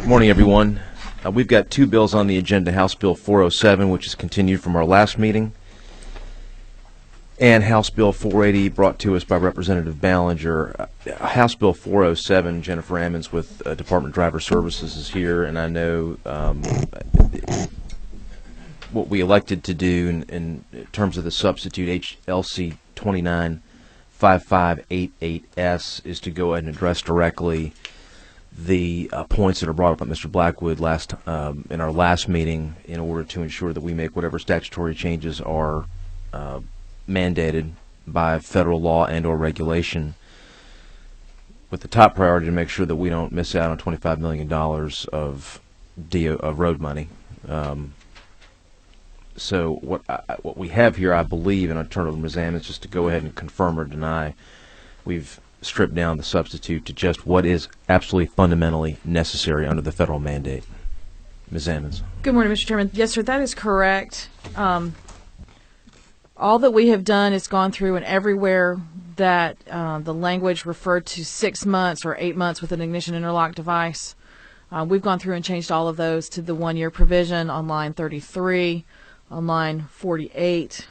Morning, everyone. We've got two bills on the agenda, House Bill 407, which is continued from our last meeting, and House Bill 480, brought to us by Representative Ballinger. House Bill 407, Jennifer Ammons with Department Driver Services is here, and I know what we elected to do in terms of the substitute HLC 295588S is to go ahead and address directly the points that are brought up by Mr. Blackwood in our last meeting, in order to ensure that we make whatever statutory changes are mandated by federal law and or regulation, with the top priority to make sure that we don't miss out on $25 million of road money. So what we have here, I believe, and I'll turn it over to Ms. Ammons just to go ahead and confirm or deny, we've stripped down the substitute to just what is absolutely fundamentally necessary under the federal mandate. Ms. Ammons. Good morning, Mr. Chairman. Yes, sir, that is correct. All that we have done is gone through, and everywhere that the language referred to 6 months or 8 months with an ignition interlock device, we've gone through and changed all of those to the 1-year provision on line 33, on line 48,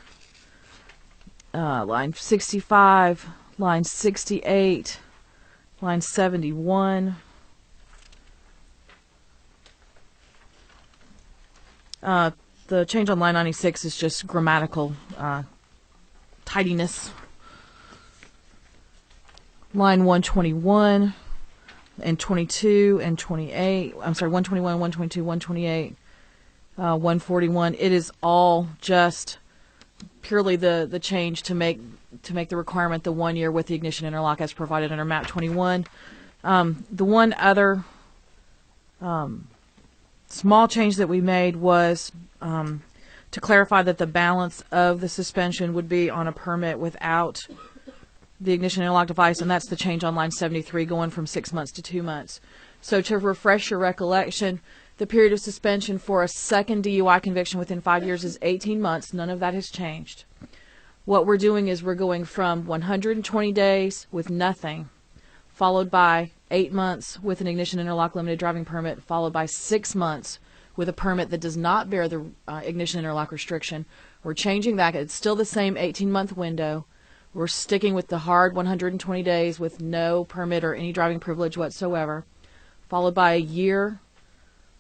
line 65, line 68, line 71. The change on line 96 is just grammatical tidiness. Line 121 and 22 and 28. I'm sorry, 121, 122, 128, 141. It is all just purely the change to make the requirement the 1 year with the ignition interlock as provided under map 21. The one other small change that we made was to clarify that the balance of the suspension would be on a permit without the ignition interlock device, and that's the change on line 73, going from 6 months to 2 months. So to refresh your recollection, the period of suspension for a second DUI conviction within 5 years is 18 months. None of that has changed. What we're doing is we're going from 120 days with nothing, followed by 8 months with an ignition interlock limited driving permit, followed by 6 months with a permit that does not bear the ignition interlock restriction. We're changing that. It's still the same 18-month window. We're sticking with the hard 120 days with no permit or any driving privilege whatsoever, followed by a year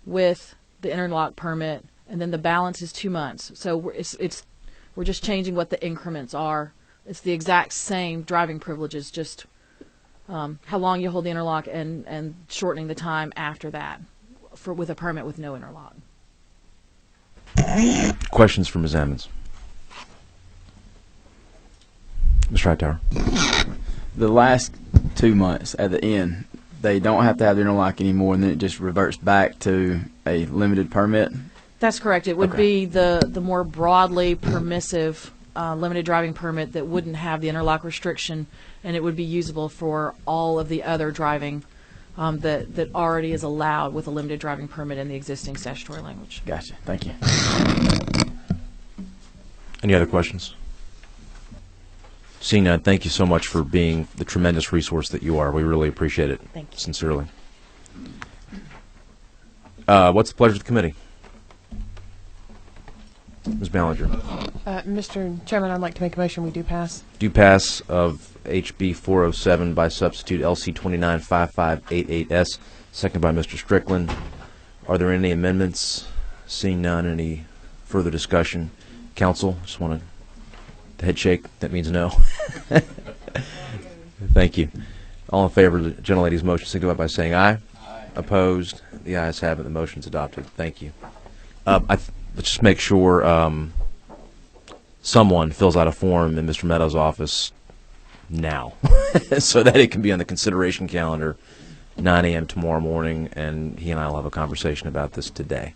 with the interlock permit, and then the balance is 2 months. So we're just changing what the increments are. It's the exact same driving privileges, just how long you hold the interlock and shortening the time after that with a permit with no interlock. Questions for Ms. Ammons? Ms. Hightower. The last 2 months at the end, they don't have to have the interlock anymore, and then it just reverts back to a limited permit? That's correct. It would be the more broadly permissive limited driving permit that wouldn't have the interlock restriction, and it would be usable for all of the other driving that already is allowed with a limited driving permit in the existing statutory language. Gotcha. Thank you. Any other questions? Seeing none, thank you so much for being the tremendous resource that you are. We really appreciate it. Thank you. Sincerely. What's the pleasure of the committee? Ms. Ballinger. Mr. Chairman, I'd like to make a motion we do pass. Do pass of HB 407 by substitute LC 295588S, seconded by Mr. Strickland. Are there any amendments? Seeing none, any further discussion? Council, just want the head shake. That means no. Thank you. All in favor of the gentlelady's motion, signify by saying aye. Aye. Opposed? The ayes have it. The motion's adopted. Thank you. Let's just make sure someone fills out a form in Mr. Meadows' office now so that it can be on the consideration calendar 9 a.m. tomorrow morning, and he and I will have a conversation about this today.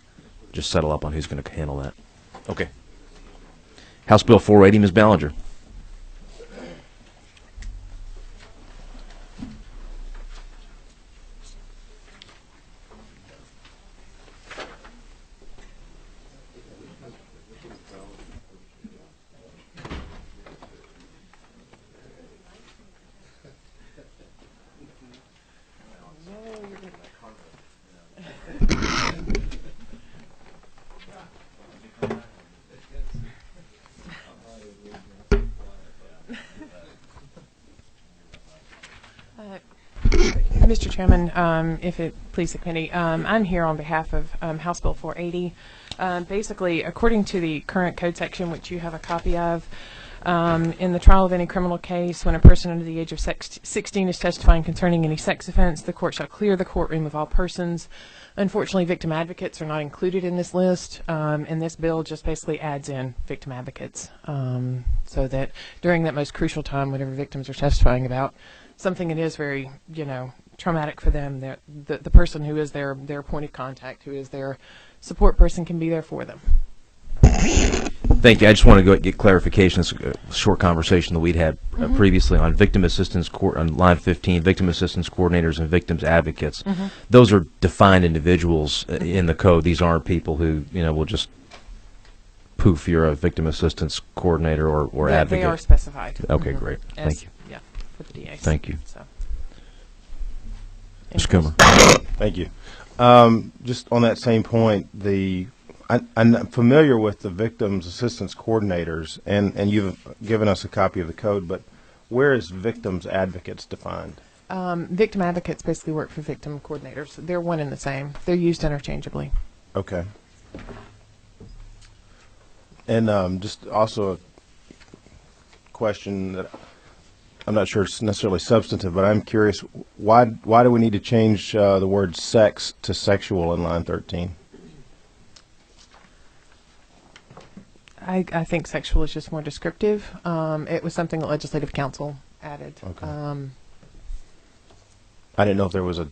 Just settle up on who's going to handle that. Okay. House Bill 480, Ms. Ballinger. Mr. Chairman, if it please the committee, I'm here on behalf of House Bill 480. Basically, according to the current code section, which you have a copy of, in the trial of any criminal case, when a person under the age of 16 is testifying concerning any sex offense, the court shall clear the courtroom of all persons. Unfortunately, victim advocates are not included in this list, and this bill just basically adds in victim advocates, so that during that most crucial time, whenever victims are testifying about something that is very, traumatic for them, the person who is their point of contact, who is their support person, can be there for them. Thank you. I just want to get clarification. It's a short conversation that we'd had previously on victim assistance on line 15, victim assistance coordinators and victims advocates. Those are defined individuals in the code. These aren't people who will just poof, you're a victim assistance coordinator or advocate. They are specified. Okay, great. Thank you. Yeah, for the DA. Thank you. So. Mr. Coomer. Thank you. Just on that same point, I'm familiar with the victims assistance coordinators, and you've given us a copy of the code, but where is victims advocates defined? Victim advocates basically work for victim coordinators. They're one and the same. They're used interchangeably. Okay. And just also a question that I'm not sure it's necessarily substantive, but I'm curious, why do we need to change the word sex to sexual in line 13? I think sexual is just more descriptive. It was something that Legislative Council added. Okay. I didn't know if there was a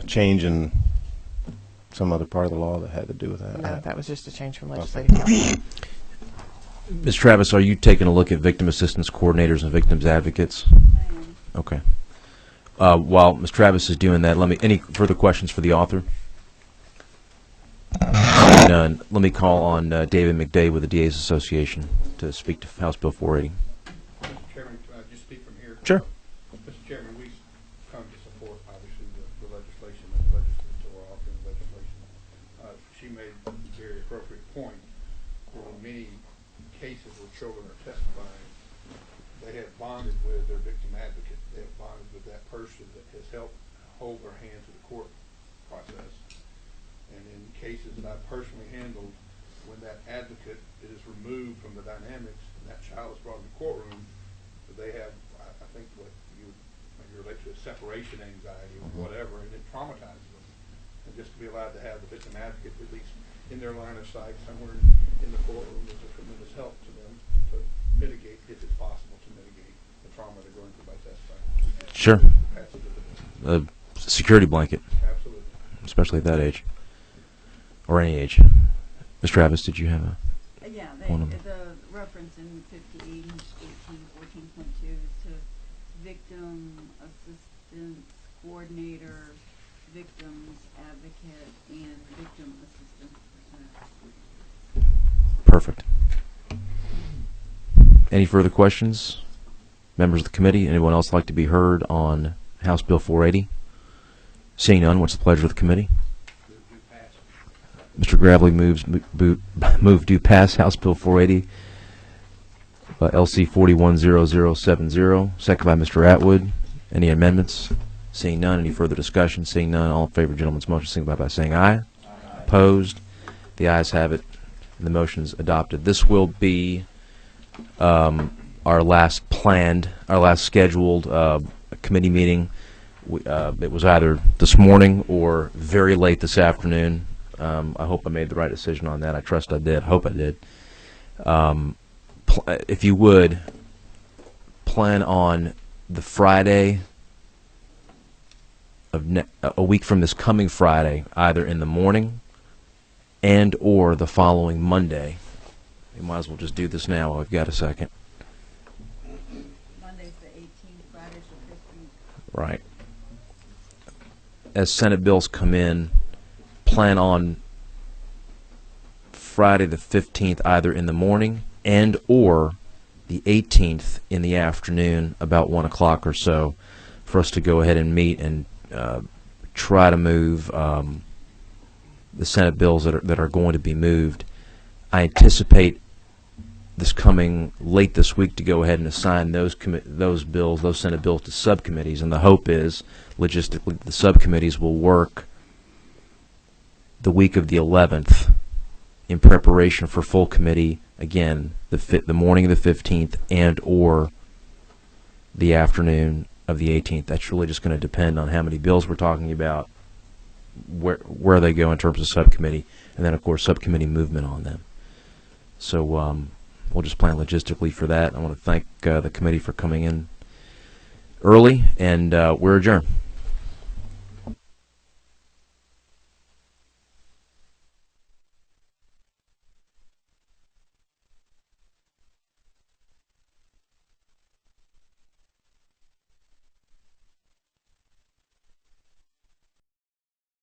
change in some other part of the law that had to do with that. No, that was just a change from Legislative Council. Ms. Travis, are you taking a look at victim assistance coordinators and victims advocates? Okay. While Ms. Travis is doing that, any further questions for the author? None. Let me call on David McDay with the DA's Association to speak to House Bill 480. Mr. Chairman, can I just speak from here? Sure. Mr. Chairman, we come to support, obviously, the legislation and the legislature offering legislation. She made a very appropriate point. In many cases where children are testifying, they have bonded with their victim advocate. They have bonded with that person that has helped hold their hand to the court process. And in cases that I've personally handled, when that advocate is removed from the dynamics and that child is brought in the courtroom, they have, I think, what you would maybe relate to as separation anxiety or whatever, and it traumatizes them. And just to be allowed to have the victim advocate, at least in their line of sight, somewhere in the courtroom, is a tremendous help to them to mitigate, if it's possible, to mitigate the trauma they're going through by testifying. Sure. A security blanket. Absolutely. Especially at that age. Or any age. Ms. Travis, did you have a... Yeah, the reference in 58 and 1814.2 is to victim assistance coordinator, victims advocate, and victim assistance representative. Perfect. Any further questions? Members of the committee, anyone else like to be heard on House Bill 480? Seeing none, what's the pleasure of the committee? Mr. Gravely move do pass House Bill 480, LC 410070. Second by Mr. Atwood. Any amendments? Seeing none, any further discussion? Seeing none, all in favor of the gentleman's motion signify by saying aye. Aye. Opposed? The ayes have it, and the motion is adopted. This will be our last scheduled committee meeting. It was either this morning or very late this afternoon. I hope I made the right decision on that. I trust I did. Hope I did. If you would, plan on the Friday of a week from this coming Friday, either in the morning and or the following Monday. We might as well just do this now while we've got a second. Monday's the 18th, Friday's the 15th. Right. As Senate bills come in, plan on Friday the 15th either in the morning and or the 18th in the afternoon about 1 o'clock or so for us to go ahead and meet and try to move the Senate bills that are going to be moved. I anticipate this coming late this week to go ahead and assign those bills, those Senate bills, to subcommittees, and the hope is, logistically, the subcommittees will work the week of the 11th in preparation for full committee, again, the morning of the 15th and or the afternoon of the 18th. That's really just going to depend on how many bills we're talking about, where they go in terms of subcommittee, and then, of course, subcommittee movement on them. So we'll just plan logistically for that. I want to thank the committee for coming in early, and we're adjourned.